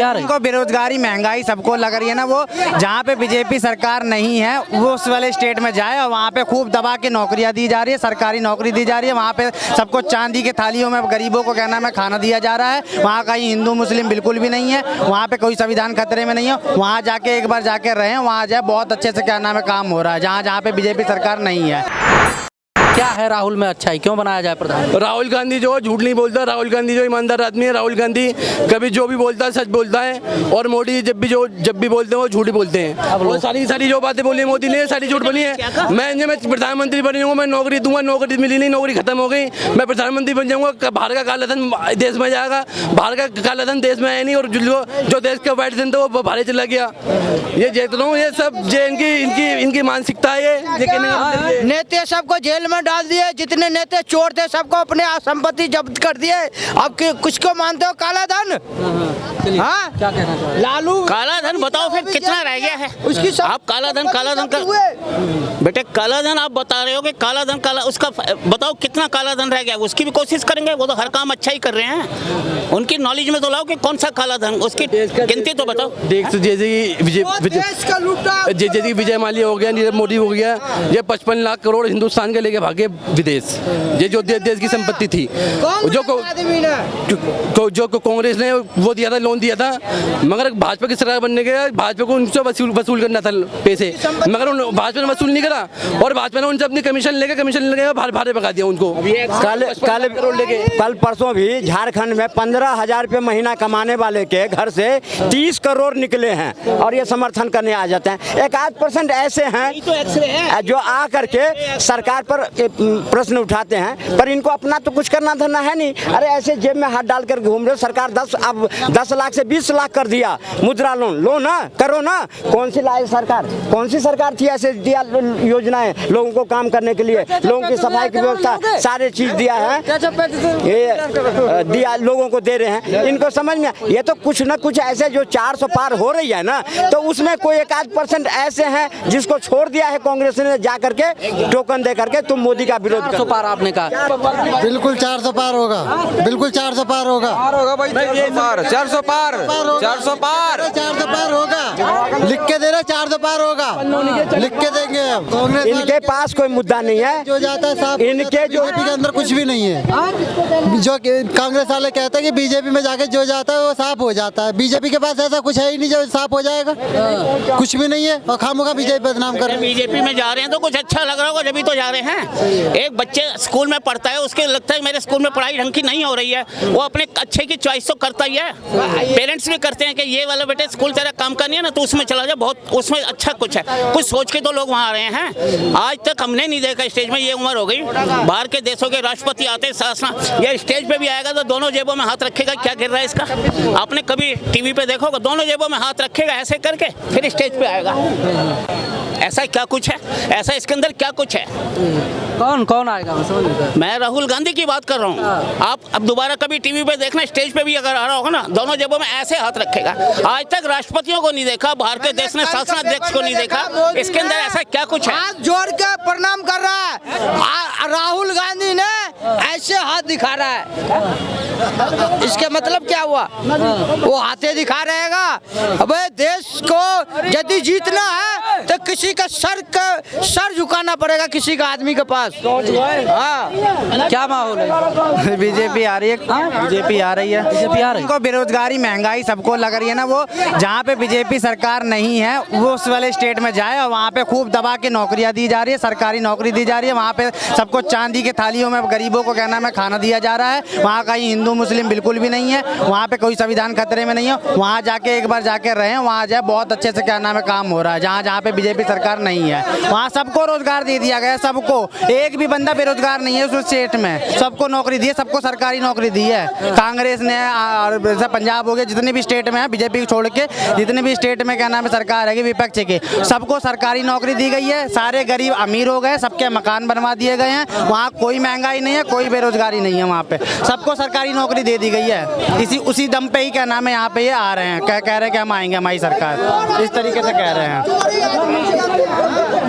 BJP आ रही है। उनको बेरोजगारी महंगाई सबको लग रही है ना, वो जहाँ पे बीजेपी सरकार नहीं है वो उस वाले स्टेट में जाए और वहाँ पे खूब दबा के नौकरियाँ दी जा रही है, सरकारी नौकरी दी जा रही है। वहाँ पे सबको चांदी के थालियों में गरीबों को कहना है खाना दिया जा रहा है। वहाँ कहीं हिंदू मुस्लिम बिल्कुल भी नहीं है, वहाँ पे कोई संविधान खतरे में नहीं है। वहाँ जाके एक बार जाके रहें, वहाँ जाए बहुत अच्छे से क्या नाम है काम हो रहा है, जहाँ जहाँ पे बीजेपी सरकार नहीं है। क्या है राहुल में अच्छाई, क्यों बनाया जाए प्रधान? राहुल गांधी जो झूठ नहीं बोलता, राहुल गांधी जो ईमानदार आदमी है, राहुल गांधी कभी जो भी बोलता है सच बोलता है। और मोदी जब भी बोलते हैं वो झूठ ही बोलते हैं। और सारी जो बातें बोली मोदी ने सारी झूठ बोली है। मैं प्रधानमंत्री बन जाऊँगा, मैं नौकरी दूंगा, नौकरी मिली नहीं, नौकरी खत्म हो गई, मैं प्रधानमंत्री बन जाऊँगा, बाहर का काला धन देश में जाएगा, बाहर का काला धन देश में आया नहीं, और जो देश का व्हाइट धन था वो बाहर चला गया। ये देख रहा हूँ, ये सब इनकी मानसिकता है। ये नेता सबको जेल में डाल दिए, जितने नेता चोर थे सबको अपने संपत्ति जब्त कर दिए। अब कुछ को मानते हो काला धन? हाँ, क्या कहना चाह रहे हैं? लालू काला धन बताओ फिर कितना रह गया है उसकी आप काला धन का बेटे काला धन आप बता रहे हो कि काला धन उसका बताओ कितना काला धन रह गया, उसकी भी कोशिश करेंगे। वो तो हर काम अच्छा ही कर रहे हैं, उनकी नॉलेज में तो लाओ कि कौन सा काला धन, उसकी गिनती तो बताओ। देख जैसे विजय माल्या हो गया, नीरव मोदी हो गया, ये 55 लाख करोड़ हिंदुस्तान के लेके भागे विदेश। ये जो देश की संपत्ति थी, जो कांग्रेस ने वो दिया था, लोन दिया था, मगर भाजपा की सरकार बनने के बाद भाजपा को उनसे वसूल करना था पैसे, मगर भाजपा ने वसूल नहीं करा, और भाजपा ने उनसे अपनी कमीशन लेके भाड़े भगा दिया उनको। कल परसों भी झारखंड में 15,000 रुपये महीना कमाने वाले के घर से 30 करोड़ निकले हैं, और ये समर्थन करने आ जाते हैं। 1-8% ऐसे हैं जो आ करके सरकार पर प्रश्न उठाते हैं, पर इनको अपना तो कुछ करना धरना है नहीं। अरे ऐसे जेब में हाथ डालकर घूम रहे हो। सरकार 10 लाख से 20 लाख कर दिया मुद्रा लोन, लो ना, करो ना। कौन सी लाई सरकार, कौन सी सरकार थी ऐसे दिया योजनाएं लोगों को काम करने के लिए, लोगों की सफाई की व्यवस्था, सारे चीज दिया है, ये दिया लोगों को दे रहे हैं। इनको समझ में, ये तो कुछ ना कुछ ऐसे जो 400 पार हो रही है ना, तो उसमें कोई 1-8% ऐसे हैं जिसको छोड़ दिया है कांग्रेस ने जा करके टोकन दे करके तुम मोदी का विरोध कर। 400 पार आपने कहा, बिल्कुल 400 पार होगा, बिल्कुल 400 पार होगा, 400 पार होगा, लिख के दे रहे 400 पार होगा, लिख के देंगे हम। कांग्रेस इनके पास कोई मुद्दा नहीं है, जो जाता है साहब, इनके जो बीजेपी के अंदर कुछ भी नहीं है। जो कांग्रेस वाले कहते हैं कि बीजेपी में जाके जो जाता है वो साफ हो जाता है, बीजेपी के पास ऐसा कुछ है ही नहीं जो साफ हो जाएगा, कुछ भी नहीं है, और खामोखा बीजेपी बदनाम कर रहे हैं। बीजेपी में जा रहे हैं तो कुछ अच्छा लग रहा होगा, जब भी तो जा रहे हैं। एक बच्चे स्कूल में पढ़ता है, उसके लगता है मेरे स्कूल में पढ़ाई ढंग की नहीं हो रही है, वो अपने अच्छे की चॉइस तो करता ही है। पेरेंट्स भी करते हैं कि ये वाला बेटे स्कूल तेरा काम का नहीं है ना, तो उसमें चला जा, बहुत उसमें अच्छा कुछ है, कुछ सोच के तो लोग वहाँ आ रहे हैं। आज तक हमने नहीं देखा स्टेज में, ये उम्र हो गई, बाहर के देशों के राष्ट्रपति आते शासन, ये स्टेज पे भी आएगा तो दोनों जेबों में हाथ रखेगा, क्या गिर रहा है इसका? आपने कभी टीवी पे देखोगे, दोनों जेबों में हाथ रखेगा ऐसे करके, फिर स्टेज पे आएगा। ऐसा क्या कुछ है, ऐसा इसके अंदर क्या कुछ है? कौन आएगा? मैं राहुल गांधी की बात कर रहा हूँ। आप अब दोबारा कभी टीवी पे देखना, स्टेज पे भी अगर आ रहा होगा ना, दोनों जेबों में ऐसे हाथ रखेगा। आज तक राष्ट्रपतियों को नहीं देखा, बाहर के देश ने शासनाध्यक्ष को नहीं देखा, इसके अंदर ऐसा क्या कुछ है? हाथ जोड़ के प्रणाम कर रहा है राहुल गांधी ने, ऐसे हाथ दिखा रहा है, इसके मतलब क्या हुआ? वो हाथे दिखा रहेगा। अबे देश को यदि जीतना है तो किसी का सर झुकाना पड़ेगा, किसी का आदमी के पास। हाँ, क्या माहौल है? बीजेपी आ रही है, बीजेपी आ रही है, बीजेपी आ रही है। उनको बेरोजगारी महंगाई सबको लग रही है ना, वो जहाँ पे बीजेपी सरकार नहीं है वो उस वाले स्टेट में जाए और वहाँ पे खूब दबा के नौकरियाँ दी जा रही है, सरकारी नौकरी दी जा रही है। वहाँ पे सबको चांदी के थालियों में गरीबों को कहना है खाना दिया जा रहा है। वहाँ कहीं हिंदू मुस्लिम बिल्कुल भी नहीं है, वहाँ पे कोई संविधान खतरे में नहीं है। वहाँ जाके एक बार जाके रहें, वहाँ जाए बहुत अच्छे से क्या नाम है काम हो रहा है, जहाँ जहाँ पे बीजेपी सरकार नहीं है। वहाँ सबको रोजगार दे दिया गया, सबको, एक भी बंदा बेरोजगार नहीं है उस स्टेट में, सबको नौकरी दी है, सबको सरकारी नौकरी दी है कांग्रेस ने। जैसे पंजाब हो गया, जितने भी स्टेट में है बीजेपी को छोड़ के, जितने भी स्टेट में क्या नाम है सरकार है विपक्ष के, सबको सरकारी नौकरी दी गई है। सारे गरीब अमीर हो गए, सबके मकान बनवा दिए गए हैं। वहाँ कोई महंगाई नहीं है, कोई बेरोजगारी नहीं है, वहाँ पे सबको सरकारी नौकरी दे दी गई है। उसी दम पे ही क्या नाम है यहाँ पे ये आ रहे हैं, कह रहे हैं कि हम आएंगे, हमारी सरकार, इस तरीके से कह रहे हैं।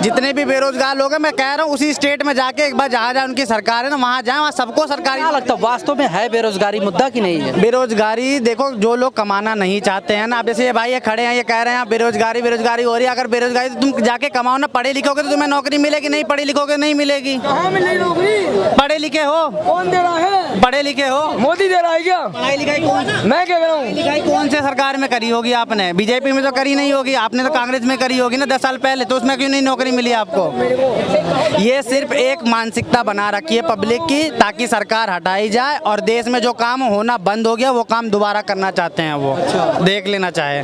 जितने भी बेरोजगार लोग हैं, मैं कह रहा हूँ उसी स्टेट में जाके एक बार जहाँ जहाँ उनकी सरकार है ना वहाँ जाए, वहाँ सबको सरकारी। क्या लगता है वास्तव में है बेरोजगारी मुद्दा कि नहीं है? बेरोजगारी देखो, जो लोग कमाना नहीं चाहते हैं ना, अब जैसे ये भाई ये खड़े हैं, ये कह रहे हैं बेरोजगारी बेरोजगारी हो रही है। अगर बेरोजगारी तो तुम जाके कमाओ ना, पढ़े लिखोगे तो तुम्हें नौकरी मिलेगी, नहीं पढ़े लिखोगे नहीं मिलेगी। पढ़े लिखे हो? कौन दे रहा है? पढ़े लिखे हो? मोदी दे रहा है क्या? पढ़ाई लिखाई कौन? मैं क्या कह रहा हूँ? लिखाई कौन से सरकार में करी होगी आपने? बीजेपी में तो करी नहीं होगी, आपने तो कांग्रेस में करी होगी ना 10 साल पहले, तो उसमें क्यों नहीं नौकरी मिली आपको? ये सिर्फ एक मानसिकता बना रखी है पब्लिक की, ताकि सरकार हटाई जाए और देश में जो काम होना बंद हो गया वो काम दोबारा करना चाहते हैं वो, देख लेना चाहे।